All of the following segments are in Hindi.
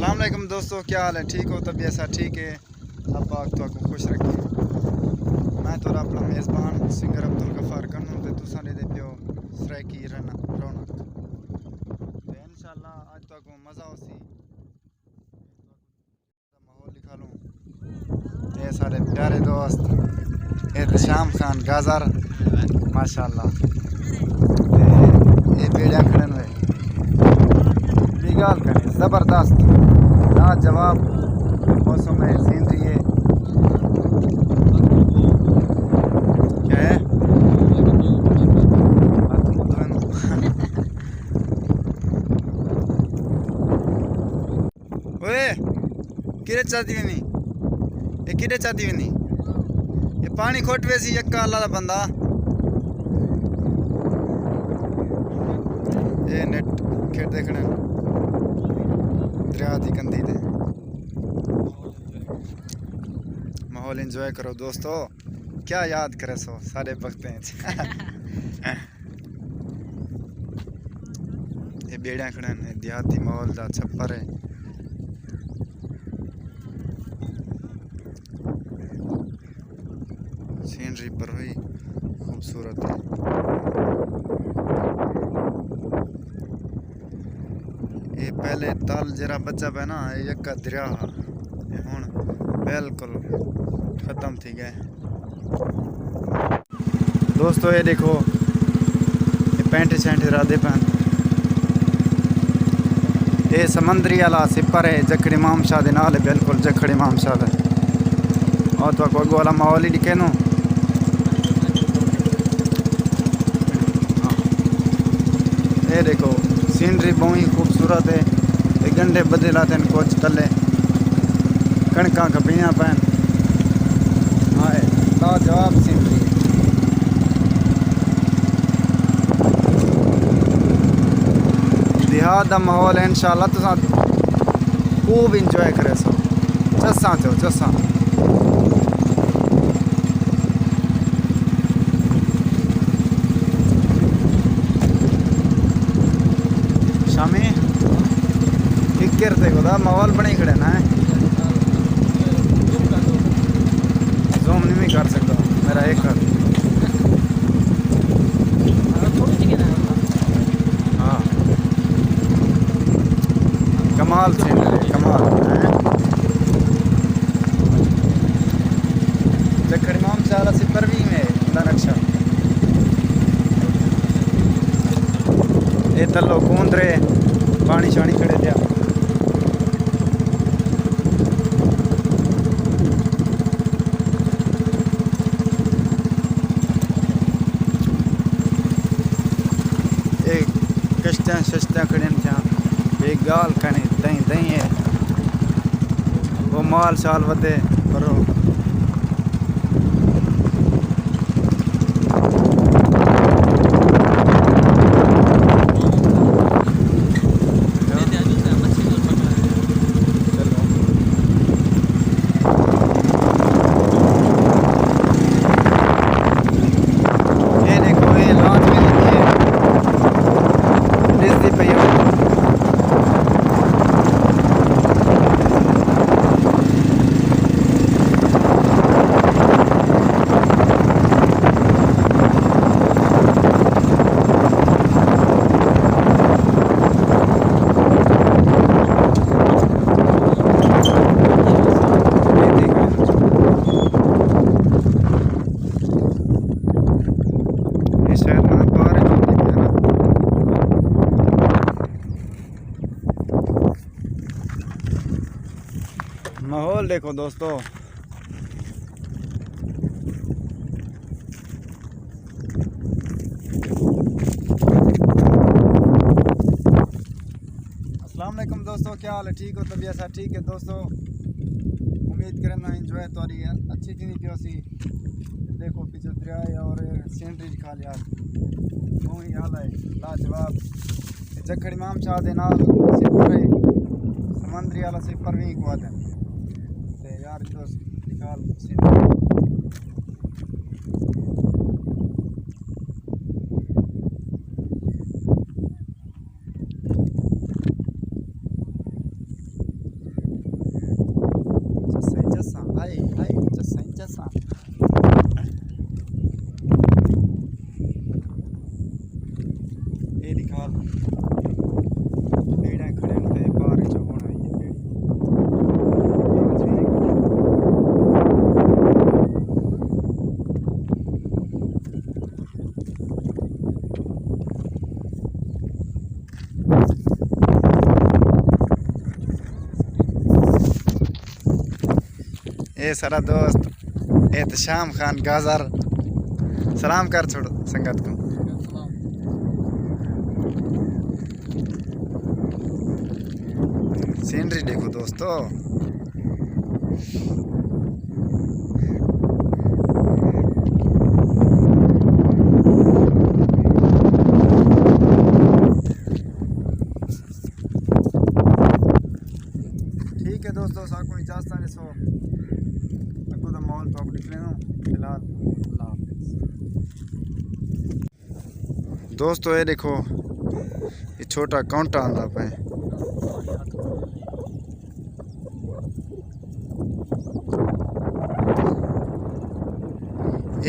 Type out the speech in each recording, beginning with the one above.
अस्सलाम वालेकुम दोस्तों, क्या हाल है? ठीक हो? तबीयत सा ठीक है? अल्लाह पाक तो आपको खुश रखे। मैं तो अपना मेज़बान सिंगर अब्दुल गफ्फार कन्नू ते तुसां दे पियो सराइकी रौनक ते इंशाल्लाह आज तो आपको मज़ा होसी माहौल दिखा लूँ। ये सारे प्यारे दोस्त एहतशाम खान गाजर माशाल्लाह ये बेड़ियाँ खड़े हुए गाल करें ज़बरदस्त लाजवाब मौसम है। सीनरी है क्या है ओए किरे चाहती नहीं ये किरे चाहती नहीं ये पानी खोट वैसी यक्का अल्लाह दा बंदा ये नेट खेत देखने दरिया दी कंधी ते माहौल एंजॉय करो दोस्तों। क्या याद करे सो सारे बखते ये बेड़ियां खड़े ने देहाती माहौल दा छप्पर है। सीनरी पर हुई खूबसूरत है। ये पहले तल जरा बच्चा पे ना एक दरिया ये हुण बिल्कुल खत्म थी गए दोस्तों। ये देखो ये पैंट शैंट राधे पैन ये समंदरी वाला सिपर है जखड़ इमाम शाह दे नाल है बिल्कुल जखड़ इमाम शाह है। और तो अगो वाला माहौल ही दिखे नो ये देखो सीनरी बहुत ही खूबसूरत है। ये गंढे बदला थे कुछ तले कणका कपियाँ पैन हाय लाजवाब सीनरी। देहात का माहौल है इंशाल्लाह तुसा खूब इंजॉय करे सो चस्सा चो चस्सा। शामी देखो दा माहौल बने खड़े ना है जूम नहीं कर सकता मेरा एक हाथ हाँ कमाल सीनरी कमाल जखड़ इमाम शाह सिपर भी में नक्शा ये तलो कूद रहे पानी शानी खड़े थे। कश्तियाँ शश्तियाँ खड़े थे बेगाल खने दही दही है वो माल शाल वधे करो। माहौल देखो दोस्तों अस्सलाम वालेकुम दोस्तों, क्या हाल है? ठीक हो? तबीयत सा ठीक है दोस्तों? उम्मीद करें ना एंजॉय तो रही है अच्छी थी नहीं प्योसी देखो पीछे दरिया है और सीनरी दिखा लिया वो ही हाल है लाजवाब। जखड़ इमाम शाह दे नाल सिपर है समंदरी वाला सिपर भी को आते यार दोस्त निकाल भाई भाई चसा चसा ये निकाल बेड़ा खड़े होते बाहर जो होना ये बेड़ी ये सारा दोस्त एहतशाम खान गाजर सलाम कर छोड़ो संगत को। सीनरी देखो दोस्तों, ठीक है दोस्तों साको इजाजत है सो अगो दा माहौल तो निकले ना फिलहाल अल्लाह हाफिज़। दोस्तों ये देखो ये छोटा कांटा आंदा पे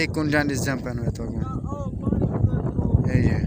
एक कुंजान इस जंप में तो ये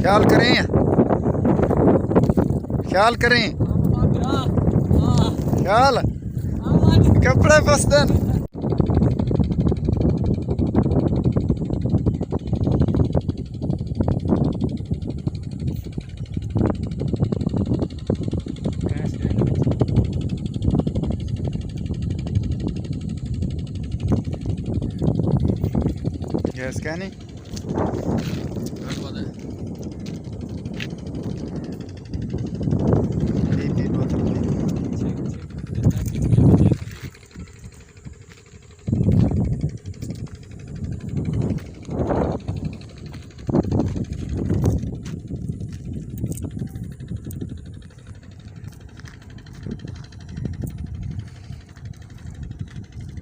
ख्याल करें ख्याल करें ख्याल कपड़े पसंद गैस क्या नहीं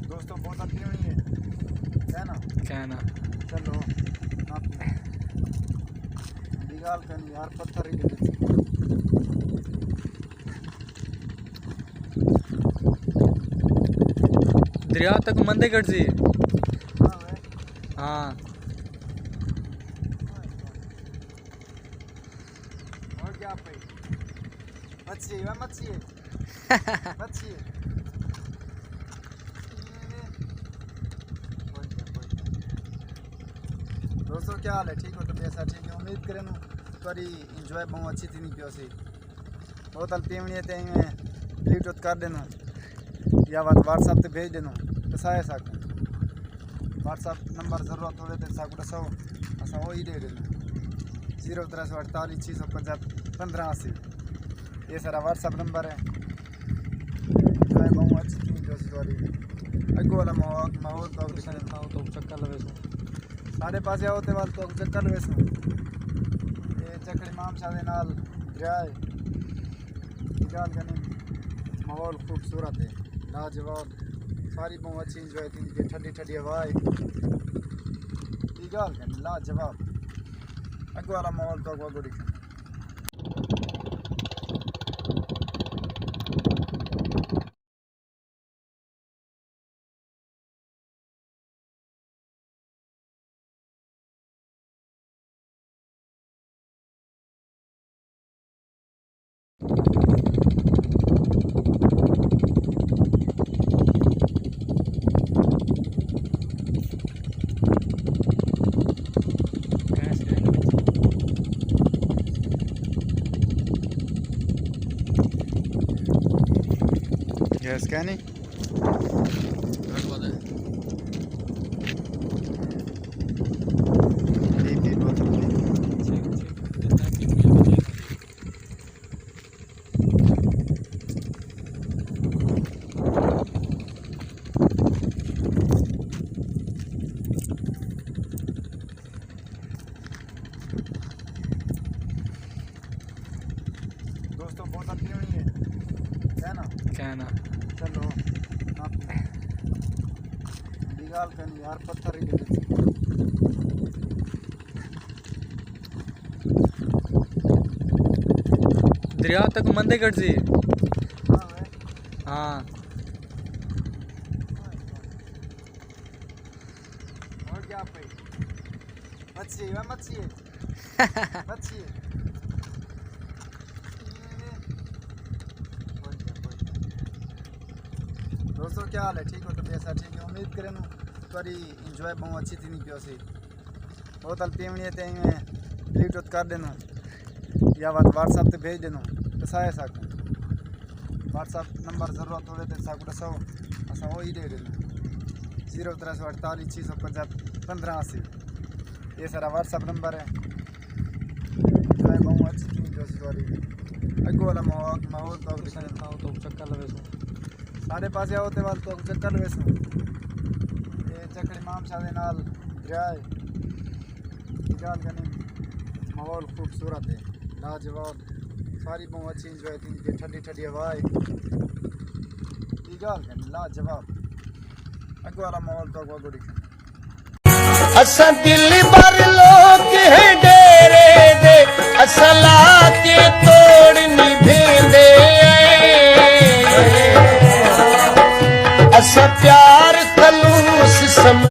दोस्तों बहुत अपनी हुई है क्या ना चलो निकाल कर नहीं यार पत्थर ही दरिया तक मंदे कट जी। हाँ और क्या भाई मच्छी है मच्छी है मच्छी है दोस्तों क्या हाल है ठीक हो तो ऐसा ठीक है उम्मीद करें करी इंजॉय बहुत अच्छी थी नहीं पियो सी बहुत हल पीवनी ते में डिलीट कर देना या बात व्हाट्सएप पे भेज देना तो साए साक व्हाट्सएप नंबर ज़रूरत हो तो साक दसो असा वो ही दे देना 0348 ये सारा व्हाट्सएप नंबर है। इंजॉय बहुत अच्छी थी पियो सी सॉरी अगो वाला माहौल तो चक्कर लगे साढ़े पास होते वाल तो चक्कर वैसे ये चक्कर इमाम शाह दे नाल दरिया है निकाल का नहीं माहौल खूबसूरत है लाजवाब सारी बहुत अच्छी इंजॉय थी ये ठंडी ठंडी हवा है निकाल का लाजवाब अगो वाला माहौल तो अगो दिखा। गैस क्या नहीं दोस्तों बहुत अपनी हुई है क्या ना चलो निकाल कर नहीं यार पत्थर ही दरिया तक मंदे कट जी। हाँ और क्या भाई मच्छी है मच्छी है मच्छी है दोस्तों क्या हाल है ठीक हो तबीयत सा ठीक है उम्मीद करें थोड़ी इंजॉय बहुत अच्छी थी नहीं पियो सी बोतल पीवनी है ते में डिलीट उत कर देना या बात व्हाट्सएप पे भेज देना दसाए साकू व्हाट्सएप नंबर ज़रूरत हो तो साकू दसो असा वो ही दे देना 0348 650 1580 ये सारा व्हाट्सएप नंबर है इंजॉय बहुत अच्छी थी पियो सी थोड़ी अगो वाला माहौल तो तो चक्कर लगे सो सारे पास होते वाल तो चक्कर वैसे ये चक्कर इमाम शाह दे नाल दरिया है निकाल के माहौल खूबसूरत है लाजवाब सारी बहुत अच्छी इंजॉय थी ठंडी ठंडी हवा है निकाल के लाजवाब अगो वाला माहौल तो अगो दिखे असा दिल भर लोग है डेरे दे असला के तोड़ निभेंदे असा प्यार खलूस सम